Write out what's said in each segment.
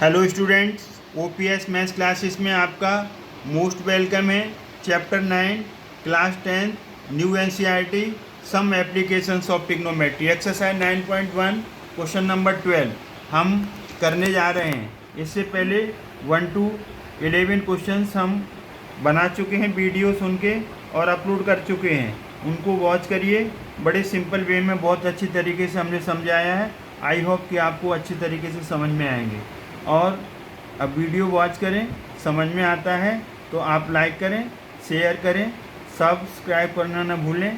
Hello students, OPS maths classes में आपका most welcome है। Chapter 9 class 10 new NCERT some applications of trigonometry exercise 9.1 question number 12 हम करने जा रहे हैं। इससे पहले 1 to 11 क्वेश्चंस हम बना चुके हैं, वीडियो सुन के और अपलोड कर चुके हैं। उनको वॉच करिए, बड़े सिंपल वे में बहुत अच्छी तरीके से हमने समझाया है। आई होप कि आपको अच्छी तरीके से समझ में आएंगे। और अब वीडियो वॉच करें, समझ में आता है तो आप लाइक करें, शेयर करें, सब्सक्राइब करना न भूलें।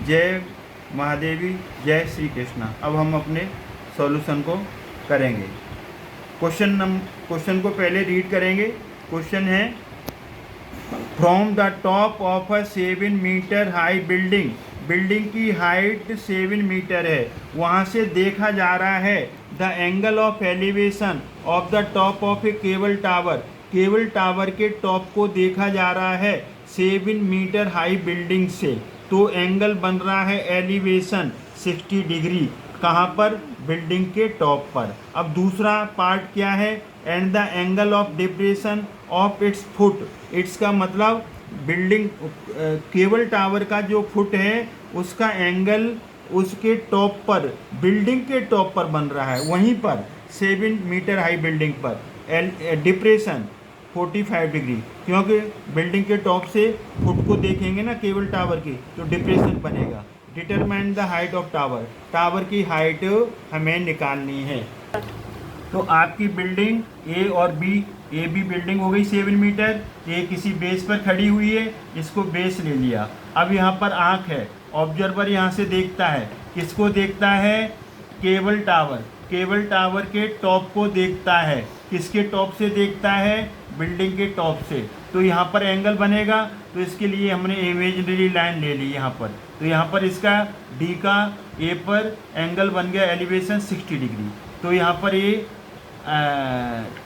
जय महादेवी, जय श्री कृष्णा। अब हम अपने सॉल्यूशन को करेंगे। क्वेश्चन को पहले रीड करेंगे। क्वेश्चन है, from the top of a 7 metre high building, building की हाइट 7 मीटर है, वहाँ से देखा जा रहा है the angle of elevation of the top of a cable tower, cable tower के टॉप को देखा जा रहा है 7 मीटर हाई बिल्डिंग से। तो एंगल बन रहा है एलिवेशन 60 डिग्री। कहाँ पर? बिल्डिंग के टॉप पर। अब दूसरा पार्ट क्या है? And the angle of depression of its foot, it's का मतलब बिल्डिंग केबल टावर का जो फुट है उसका एंगल उसके टॉप पर, बिल्डिंग के टॉप पर बन रहा है, वहीं पर 7 मीटर हाई बिल्डिंग पर डिप्रेशन 45 डिग्री, क्योंकि बिल्डिंग के टॉप से फुट को देखेंगे ना केबल टावर की तो डिप्रेशन बनेगा। Determine the height of tower, tower की हाइट हमें निकालनी है। तो आपकी बिल्डिंग ए और बी, ए बी बिल्डिंग हो गई 7 मीटर, ए किसी बेस पर खड़ी हुई है, इसको बेस ले लिया। अब यहाँ पर आँख है, ऑब्जर्वर यहाँ से देखता है, किसको देखता है? केबल टावर, केबल टावर के टॉप को देखता है। किसके टॉप से देखता है? बिल्डिंग के टॉप से। तो यहाँ पर एंगल बनेगा, तो इसके लिए हमने इमेजिनरी लाइन ले ली यहाँ पर। तो यहाँ पर इसका डी का ए पर एंगल बन गया एलिवेशन 60 डिग्री। तो यहाँ पर ये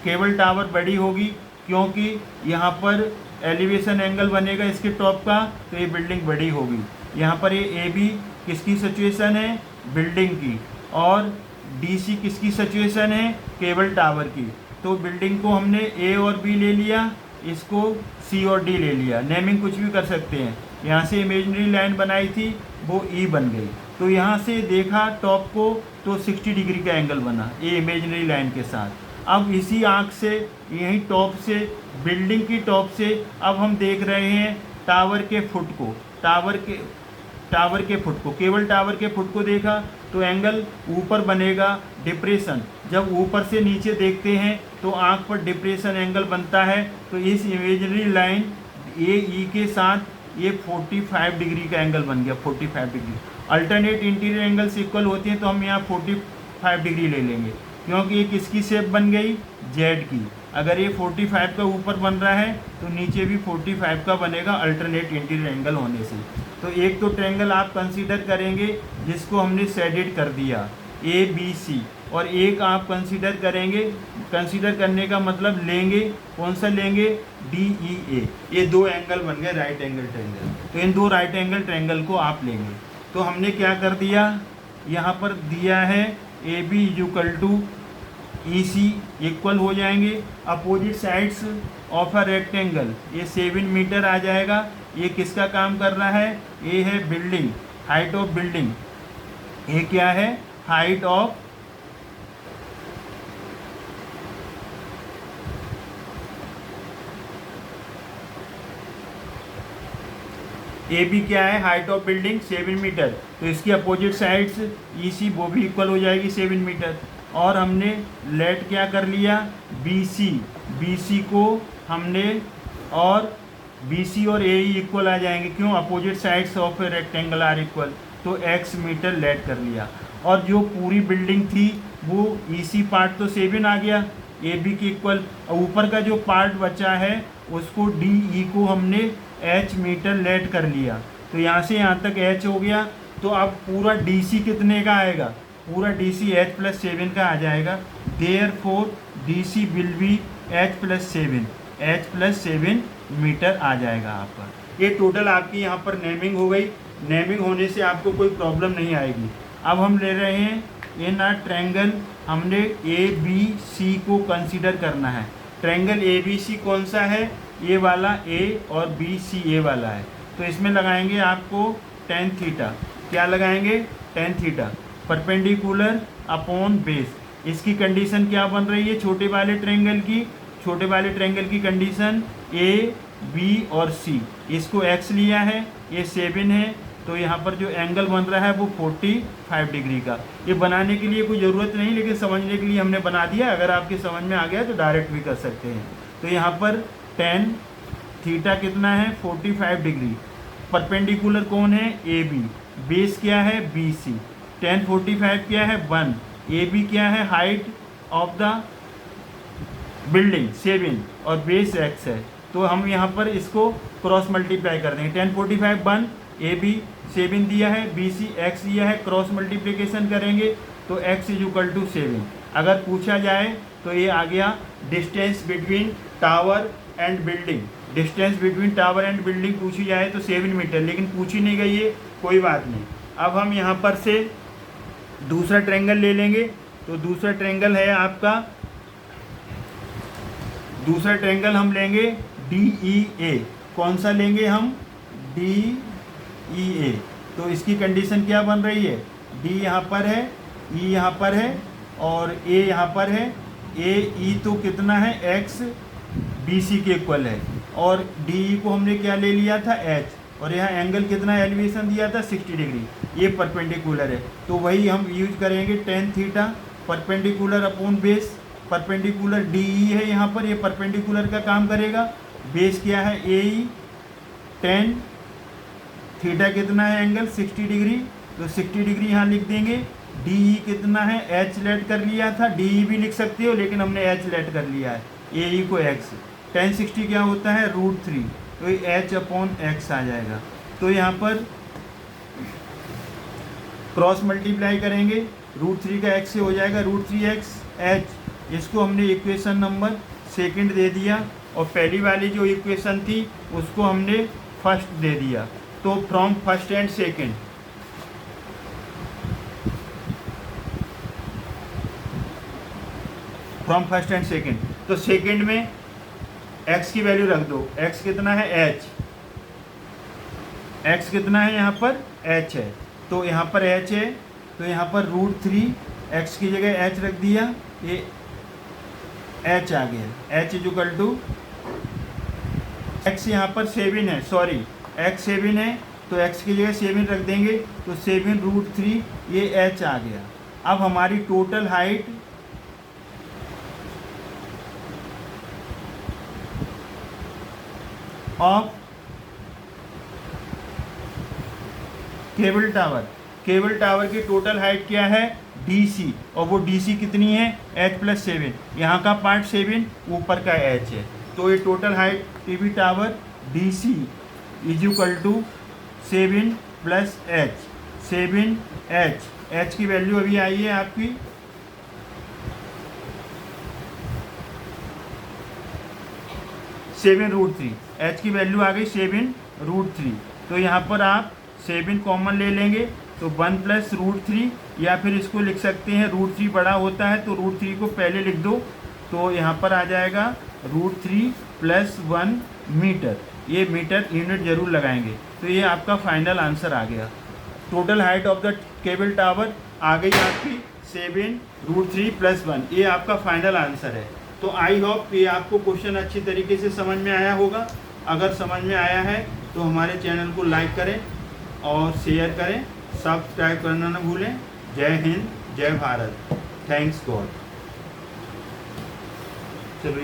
केबल टावर बड़ी होगी, क्योंकि यहाँ पर एलिवेशन एंगल बनेगा इसके टॉप का, तो ये बिल्डिंग बड़ी होगी। यहाँ पर ये ए बी किसकी सिचुएशन है? बिल्डिंग की। और डी सी किसकी सिचुएशन है? केबल टावर की। तो बिल्डिंग को हमने ए और बी ले लिया, इसको सी और डी ले लिया। नेमिंग कुछ भी कर सकते हैं। यहाँ से इमेजिनरी लाइन बनाई थी, वो ई बन गई। तो यहाँ से देखा टॉप को तो 60 डिग्री का एंगल बना ये इमेजिनरी लाइन के साथ। अब इसी आँख से, यही टॉप से, बिल्डिंग की टॉप से अब हम देख रहे हैं टावर के फुट को, टावर के फुट को, केबल टावर के फुट को देखा तो एंगल ऊपर बनेगा डिप्रेशन। जब ऊपर से नीचे देखते हैं तो आँख पर डिप्रेशन एंगल बनता है। तो इस इमेजिनरी लाइन ए ई के साथ ये 45 डिग्री का एंगल बन गया, 45 degree. Alternate interior angles equal होती हैं, तो हम यहाँ 45 डिग्री ले लेंगे, क्योंकि ये किसकी शेप बन गई? जेड की। अगर ये 45 का ऊपर बन रहा है तो नीचे भी 45 का बनेगा अल्टरनेट इंटीरियर एंगल होने से। तो एक तो ट्रायंगल आप कंसीडर करेंगे जिसको हमने शेडेड कर दिया ए बी सी, और एक आप कंसीडर करेंगे, कंसीडर करने का मतलब लेंगे, कौन सा लेंगे? डी ई ए। ये दो एंगल बन गए राइट एंगल ट्रायंगल। तो इन दो राइट एंगल ट्रायंगल को आप लेंगे। तो हमने क्या कर दिया, यहाँ पर दिया है A B equal to E C equal हो जाएंगे opposite sides of a rectangle. ये 7 मीटर आ जाएगा। ये किसका काम कर रहा है? ये है बिल्डिंग, हाइट ऑफ बिल्डिंग। ये क्या है? हाइट ऑफ ए बी क्या है? Height of building 7 metre. तो इसकी अपोजिट साइड्स ई सी वो भी इक्वल हो जाएगी 7 मीटर। और हमने लेट क्या कर लिया? बी सी, बी सी को हमने, और बी सी और ए ई इक्वल आ जाएंगे, क्यों? Opposite sides of a rectangle are equal. तो एक्स मीटर लेट कर लिया। और जो पूरी बिल्डिंग थी वो ई सी पार्ट तो 7 आ गया ए बी के इक्वल। ऊपर का जो पार्ट बचा है उसको डी ई को हमने एच मीटर लेट कर लिया। तो यहाँ से यहाँ तक एच हो गया। तो अब पूरा डी सी कितने का आएगा? पूरा डी सी एच प्लस 7 का आ जाएगा। Therefore D C will be H plus 7, H plus 7 metre आ जाएगा आपका। ये टोटल आपकी यहाँ पर नेमिंग हो गई। नेमिंग होने से आपको कोई प्रॉब्लम नहीं आएगी। अब हम ले रहे हैं इन अ ट्रायंगल हमने ए बी सी को कंसीडर करना है। ट्रायंगल ए बी सी कौन सा है? ए वाला ए और बी सी ए वाला है। तो इसमें लगाएंगे आपको tan थीटा। क्या लगाएंगे? tan theta perpendicular upon base. इसकी कंडीशन क्या बन रही है छोटे वाले ट्रायंगल की? छोटे वाले ट्रायंगल की कंडीशन ए बी और सी, इसको x लिया है, ये 7 है, तो यहाँ पर जो एंगल बन रहा है वो 45 डिग्री का। ये बनाने के लिए कोई ज़रूरत नहीं, लेकिन समझने के लिए हमने बना दिया। अगर आपके समझ में आ गया तो डायरेक्ट भी कर सकते हैं। तो यहाँ पर tan थीटा कितना है? 45 डिग्री। परपेंडिकुलर कौन है? A B. बेस क्या है? B C. tan 45 क्या है? 1। ए बी क्या है? हाइट ऑफ द बिल्डिंग 7 और बेस x है। तो हम यहाँ पर इसको क्रॉस मल्टीप्लाई कर देंगे। tan 45 1, ए बी 7 दिया है, बी सी x दिया है, क्रॉस मल्टीप्लिकेशन करेंगे तो x = 7। अगर पूछा जाए तो ये आ गया distance between tower and building. Distance between tower and building पूछी जाए तो 7 मीटर, लेकिन पूछी नहीं गई है, कोई बात नहीं। अब हम यहाँ पर से दूसरा ट्रायंगल ले लेंगे। तो दूसरा ट्रायंगल है आपका, दूसरा ट्रायंगल हम लेंगे DEA। कौन सा लेंगे हम? DEA। तो इसकी कंडीशन क्या बन रही है? D यहाँ पर है, E यहाँ पर है और A यहाँ पर है। AE तो कितना है? X BC के इक्वल है, और DE को हमने क्या ले लिया था? H। और यहाँ एंगल कितना एलिवेशन दिया था? 60 डिग्री। ये परपेंडिकुलर है, तो वही हम यूज करेंगे tan theta perpendicular upon base. Perpendicular DE है यहाँ पर, ये परपेंडिकुलर का काम करेगा। बेस क्या है? AE। tan थीटा कितना है? एंगल 60 डिग्री, तो 60 डिग्री यहाँ लिख देंगे। DE कितना है? H लेट कर लिया था, DE भी लिख सकते हो, लेकिन हमने H लेट कर लिया है, AE को X। tan 60 क्या होता है? √3, तो ये H/X आ जाएगा। तो यहाँ पर क्रॉस मल्टीप्लाई करेंगे, √3 का x से हो जाएगा √3x H। इसको हमने इक्वेशन नंबर 2 दे दिया, और पहली वाली जो इक्वेशन थी उसको हमने फर्स्ट दे दिया। तो from first and second, from first and second, तो सेकंड में x की वैल्यू रख दो। x कितना है? h। x कितना है? यहाँ पर h है, तो यहाँ पर h है, तो यहाँ पर √3 x की जगह h रख दिया, ये h आ गया। h = x यहाँ पर 7 है, सॉरी x 7 है, तो x की जगह 7 रख देंगे, तो 7 √3, ये h आ गया। अब हमारी total height of cable tower, cable tower की टोटल हाइट क्या है? DC, और वो DC कितनी है? H+7। यहाँ का पार्ट 7, ऊपर का H है, तो ये total height TV tower DC = 7 + H। 7H, H की वैल्यू अभी आई है आपकी 7√3। H की वैल्यू आ गई 7√3। तो यहाँ पर आप 7 कॉमन ले लेंगे, तो 1 + √3, या फिर इसको लिख सकते हैं √3 बड़ा होता है तो √3 को पहले लिख दो, तो यहाँ पर आ जाएगा √3 + 1 मीटर। ये मीटर यूनिट जरूर लगाएंगे। तो ये आपका फाइनल आंसर आ गया। Total height of the cable tower आ गई आपकी 7√3 + 1। ये आपका फाइनल आंसर है। तो आई होप ये आपको क्वेश्चन अच्छी तरीके से समझ में आया होगा। अगर समझ में आया है तो हमारे चैनल को लाइक करें और शेयर करें, सब्सक्राइब करना न भूलें। जय हिंद, जय भारत, थैंक्स गॉड। चलिए।